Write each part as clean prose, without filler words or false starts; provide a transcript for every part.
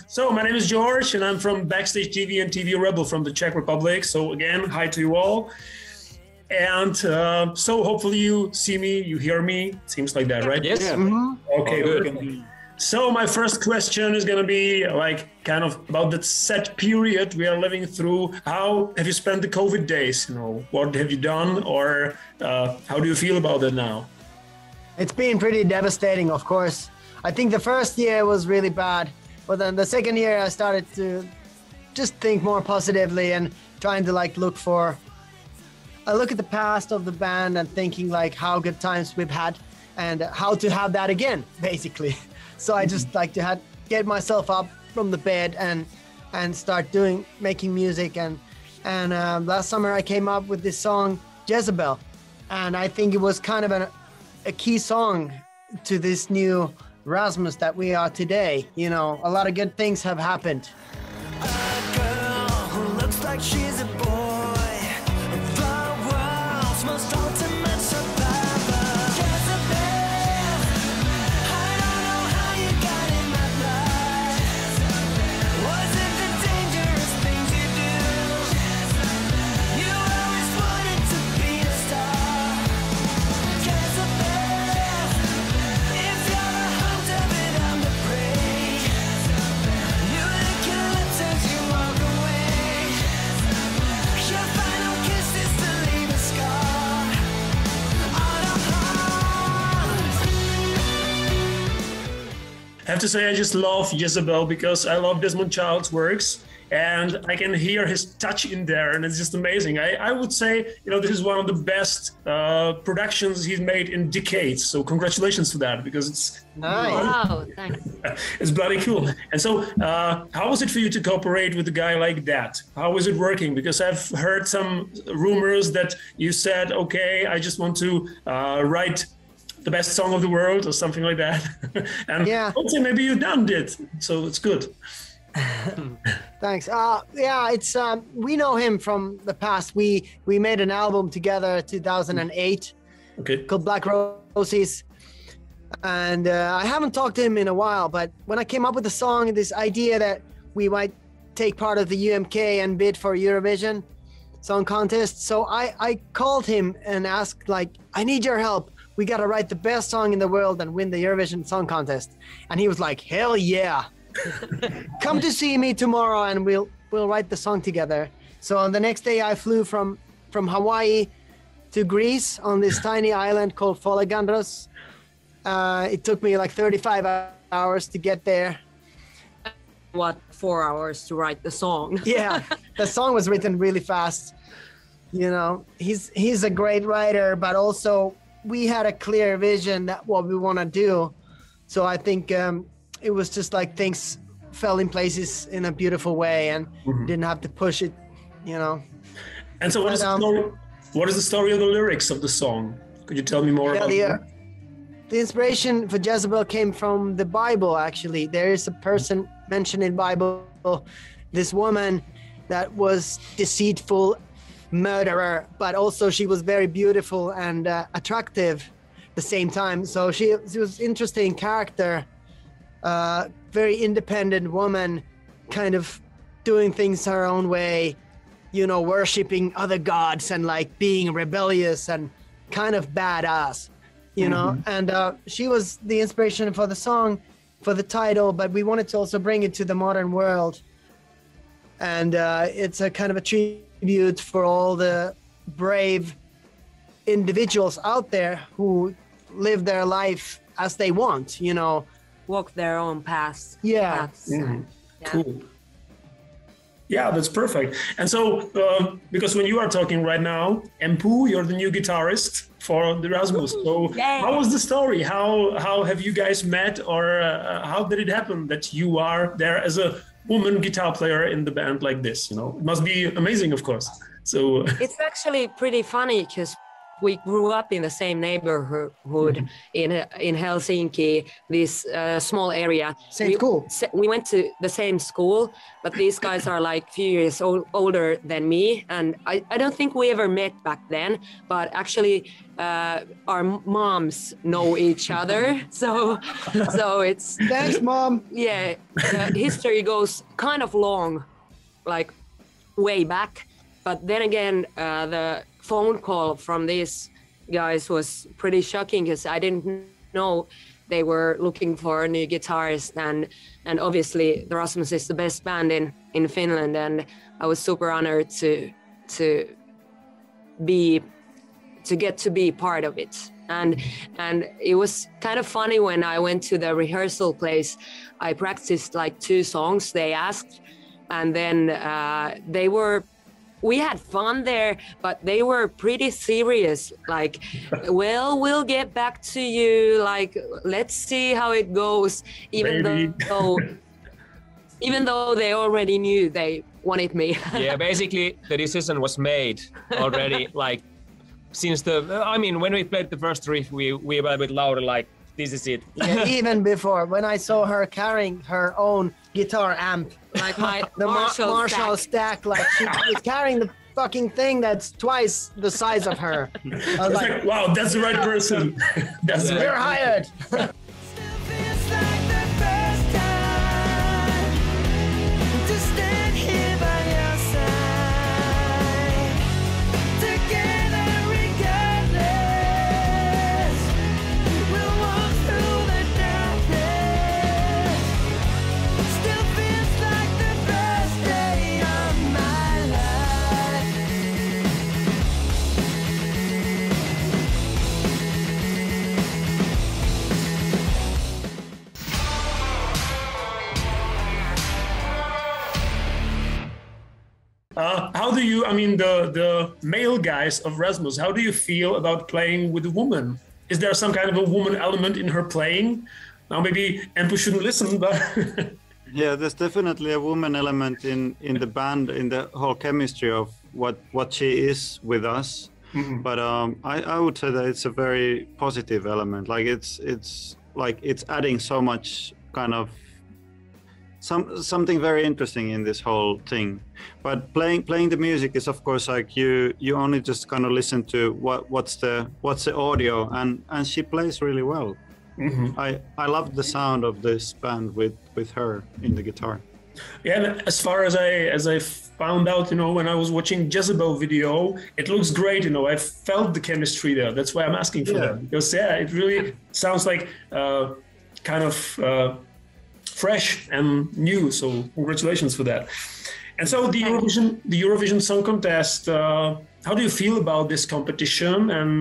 So my name is George and I'm from Backstage TV and TV Rebel from the Czech Republic. So again, hi to you all. And so hopefully you see me, you hear me. Seems like that, right? Yes. Yeah. Mm-hmm. Okay, good. So my first question is going to be like kind of about the set period we are living through. How have you spent the COVID days? You know, what have you done, or how do you feel about it now? It's been pretty devastating, of course. I think the first year was really bad, but then the second year I started to just think more positively and trying to like look at the past of the band and thinking like how good times we've had and how to have that again, basically. So I just like to get myself up from the bed and start making music. And last summer I came up with this song, Jezebel. And I think it was kind of a key song to this new Rasmus that we are today. You know, a lot of good things have happened. A girl who looks like she's a boy, the world's most ultimate survivor. Jezebel, I don't know how you got in my life. Was it the dangerous things you do? You always wanted to be a star. Jezebel, if you're the hunt of it, I'm the prey. You lick your lips as you walk away. Your final kiss is to leave a scar on a heart. I have to say I just love Jezebel because I love Desmond Child's works and I can hear his touch in there and it's just amazing. I would say, you know, this is one of the best productions he's made in decades. So congratulations to that because it's Nice. Wow, thanks. it's bloody cool. And so how was it for you to cooperate with a guy like that? How was it working? Because I've heard some rumors that you said, okay, I just want to write the best song of the world or something like that. And Yeah. also maybe you done it. So it's good. Thanks. Yeah, it's we know him from the past. We made an album together 2008 Okay. called Black Roses. And I haven't talked to him in a while, but when I came up with the song, this idea that we might take part of the UMK and bid for Eurovision Song Contest. So I called him and asked, like, I need your help. We got to write the best song in the world and win the Eurovision Song Contest. And he was like, hell yeah. Come to see me tomorrow and we'll write the song together. So on the next day I flew from Hawaii to Greece on this tiny island called Folegandros. It took me like 35 hours to get there. What, 4 hours to write the song? Yeah, the song was written really fast. You know, he's a great writer, but also we had a clear vision that what we want to do. So I think it was just like things fell in places in a beautiful way and didn't have to push it, you know. And so what is the story of the lyrics of the song? Could you tell me more about that? The inspiration for Jezebel came from the Bible, actually. There is a person mentioned in Bible, this woman that was deceitful, murderer, but also she was very beautiful and attractive at the same time. So she was interesting character, very independent woman, kind of doing things her own way, you know, worshiping other gods and like being rebellious and kind of badass. You know, and she was the inspiration for the song, for the title, but we wanted to also bring it to the modern world. And it's a kind of a tribute for all the brave individuals out there who live their life as they want, you know. Walk their own paths. Yeah. Yeah. Cool. Yeah, that's perfect. And so, because when you are talking right now, Empu, you're the new guitarist for the Rasmus. So, how was the story? How have you guys met, or how did it happen that you are there as a woman guitar player in the band like this? You know, it must be amazing, of course. So, It's actually pretty funny because we grew up in the same neighborhood in Helsinki, this small area. Same school. We went to the same school, but these guys are like a few years older than me. And I don't think we ever met back then, but actually our moms know each other. So it's... Thanks, Mom. Yeah, history goes kind of long, like way back. But then again, the phone call from these guys was pretty shocking because I didn't know they were looking for a new guitarist, and obviously the Rasmus is the best band in Finland, and I was super honored to get to be part of it. And it was kind of funny when I went to the rehearsal place. I practiced like 2 songs they asked, and then we had fun there, but they were pretty serious. Like, well, we'll get back to you. Like, let's see how it goes. Even though they already knew they wanted me. Yeah, basically the decision was made already. Like, since when we played the first riff, we were a bit louder. Like, this is it. Yeah, even before, when I saw her carrying her own guitar amp, like the Marshall stack, like she was carrying the fucking thing that's twice the size of her. I was like, wow, that's the right person. We're hired. How do you, the male guys of Rasmus, how do you feel about playing with a woman? Is there some kind of a woman element in her playing? Now maybe Empu shouldn't listen, but... Yeah, there's definitely a woman element in the band, in the whole chemistry of what she is with us. Mm-hmm. But I would say that it's a very positive element. Like it's adding so much kind of something very interesting in this whole thing. But playing the music is, of course, like you only just kind of listen to what's the audio, and she plays really well. Mm-hmm. I love the sound of this band with her in the guitar. Yeah, and as far as I found out, when I was watching Jezebel video, it looks great. I felt the chemistry there. That's why I'm asking for that, because it really sounds like kind of fresh and new. So congratulations for that. And so the Eurovision Song Contest. How do you feel about this competition? And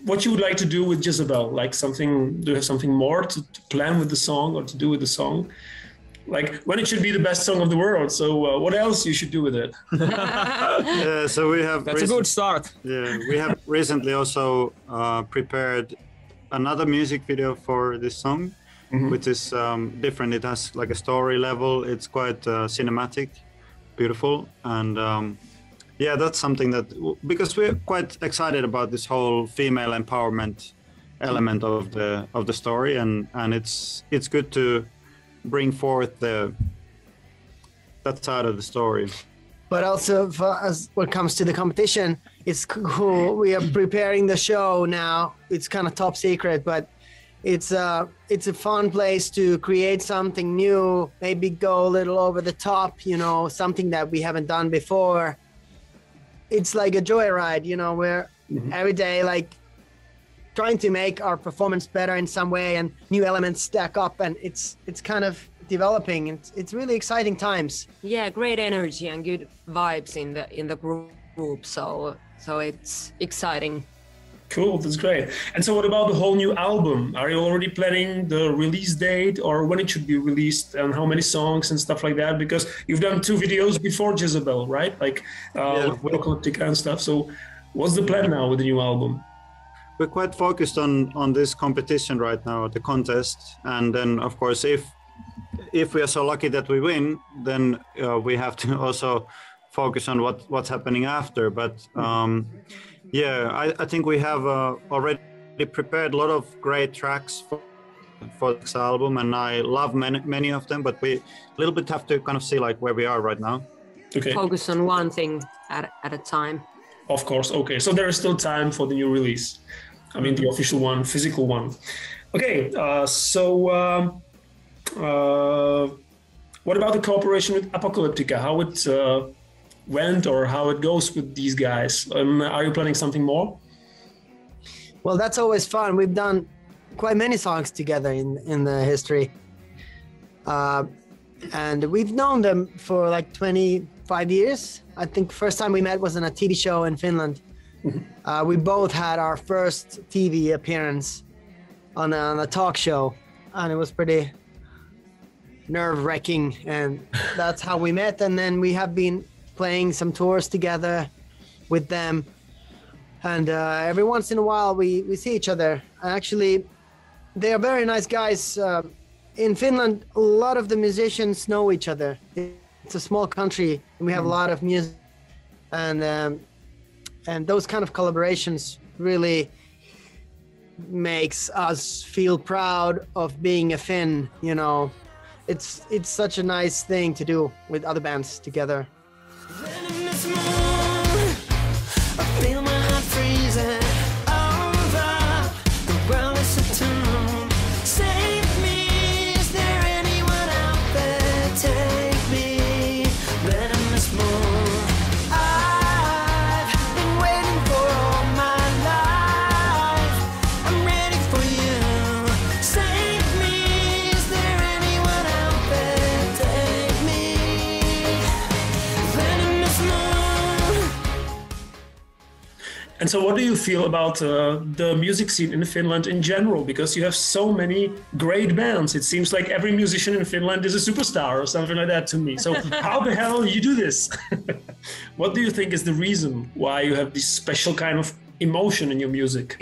what you would like to do with Jezebel? Like do you have something more to plan with the song or to do with the song? Like when it should be the best song of the world. So what else you should do with it? Yeah, so we have. That's a good start. Yeah, we have recently also prepared another music video for this song, mm-hmm. which is different. It has like a story level. It's quite cinematic, beautiful, and that's something that, because we're quite excited about this whole female empowerment element of the story, and it's good to bring forth that side of the story. But also, as when it comes to the competition, it's cool. We are preparing the show now. It's kind of top secret, but it's a fun place to create something new. Maybe go a little over the top, something that we haven't done before. It's like a joyride, where mm-hmm. every day, like trying to make our performance better in some way, and new elements stack up, and it's kind of developing. It's really exciting times. Yeah, great energy and good vibes in the group. So it's exciting. Cool, that's great. And so what about the whole new album? Are you already planning the release date or when it should be released and how many songs and stuff like that? Because you've done 2 videos before Jezebel, right? Like Apocalyptica and stuff. So what's the plan now with the new album? We're quite focused on this competition right now, the contest. And then, of course, if we are so lucky that we win, then we have to also focus on what's happening after. But I think we have already prepared a lot of great tracks for this album, and I love many of them, but we a little bit have to kind of see like where we are right now. Okay. Focus on one thing at a time. Of course. Okay. So there is still time for the new release. I mean, the official one, physical one. Okay. What about the cooperation with Apocalyptica? How it went or how it goes with these guys? Are you planning something more? Well, that's always fun. We've done quite many songs together in the history. And we've known them for like 25 years. I think first time we met was on a TV show in Finland. We both had our first TV appearance on a talk show, and it was pretty nerve-wracking, and that's how we met. And then we have been playing some tours together with them, and every once in a while we see each other. Actually, they are very nice guys. In Finland, a lot of the musicians know each other. It's a small country, and we have a lot of music, and those kind of collaborations really makes us feel proud of being a Finn. You know, it's such a nice thing to do with other bands together. And so what do you feel about the music scene in Finland in general? Because you have so many great bands. It seems like every musician in Finland is a superstar or something like that to me. So how the hell you do this? What do you think is the reason why you have this special kind of emotion in your music?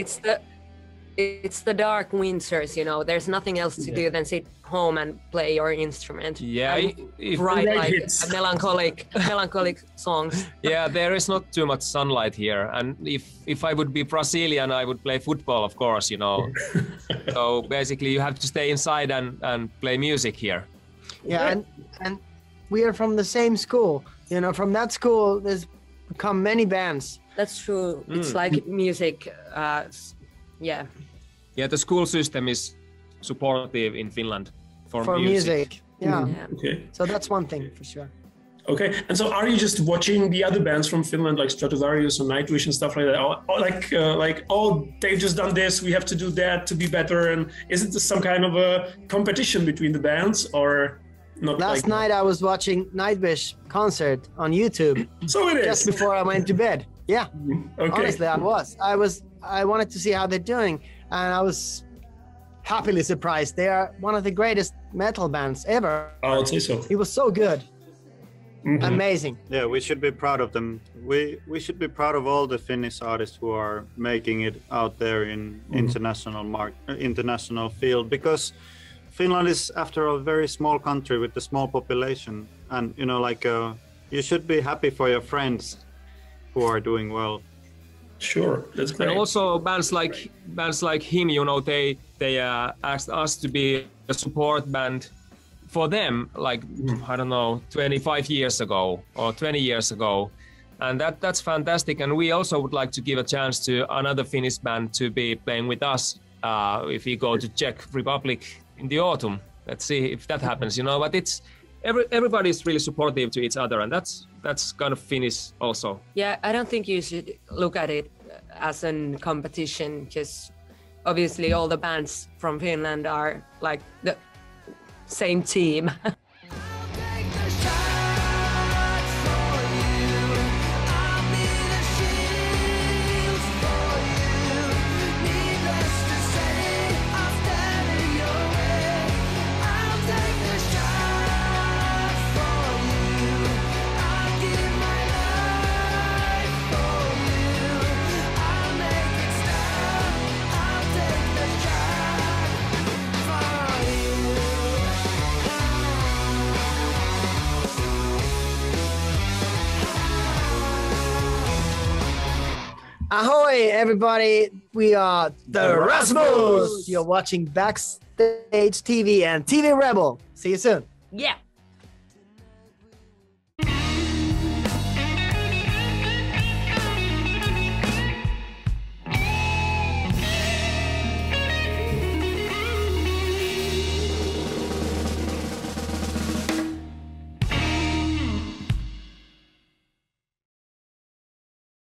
It's the dark winters, you know. There's nothing else to do than sit home and play your instrument. Yeah, write like melancholic songs. Yeah, there is not too much sunlight here, and if I would be Brazilian, I would play football, of course, you know. So basically, you have to stay inside and play music here. Yeah, and we are from the same school. You know, from that school, there's become many bands. That's true. It's like music. Yeah. Yeah, the school system is supportive in Finland for music. Yeah. Okay. So that's one thing for sure. Okay. And so are you just watching the other bands from Finland, like Stratovarius or Nightwish and stuff like that? Or they've just done this, we have to do that to be better? And is it some kind of a competition between the bands or not? Last night I was watching Nightwish concert on YouTube. So it is. Just before I went to bed. Yeah. Okay. Honestly, I wanted to see how they're doing, and I was happily surprised. They are one of the greatest metal bands ever. I would say so. It was so good. Amazing. Yeah, we should be proud of them. We should be proud of all the Finnish artists who are making it out there in international field, because Finland is, after all, a very small country with a small population, and you know, you should be happy for your friends who are doing well. Sure, that's great. And also bands like him, you know, they asked us to be a support band for them, like I don't know, 25 years ago or 20 years ago, and that's fantastic. And we also would like to give a chance to another Finnish band to be playing with us if we go to Czech Republic in the autumn. Let's see if that happens, you know. But it's everybody's really supportive to each other, and that's kind of Finnish also. Yeah, I don't think you should look at it as a competition, because obviously all the bands from Finland are like the same team. Ahoy, everybody. We are the Rasmus. You're watching Backstage TV and TV Rebel. See you soon. Yeah.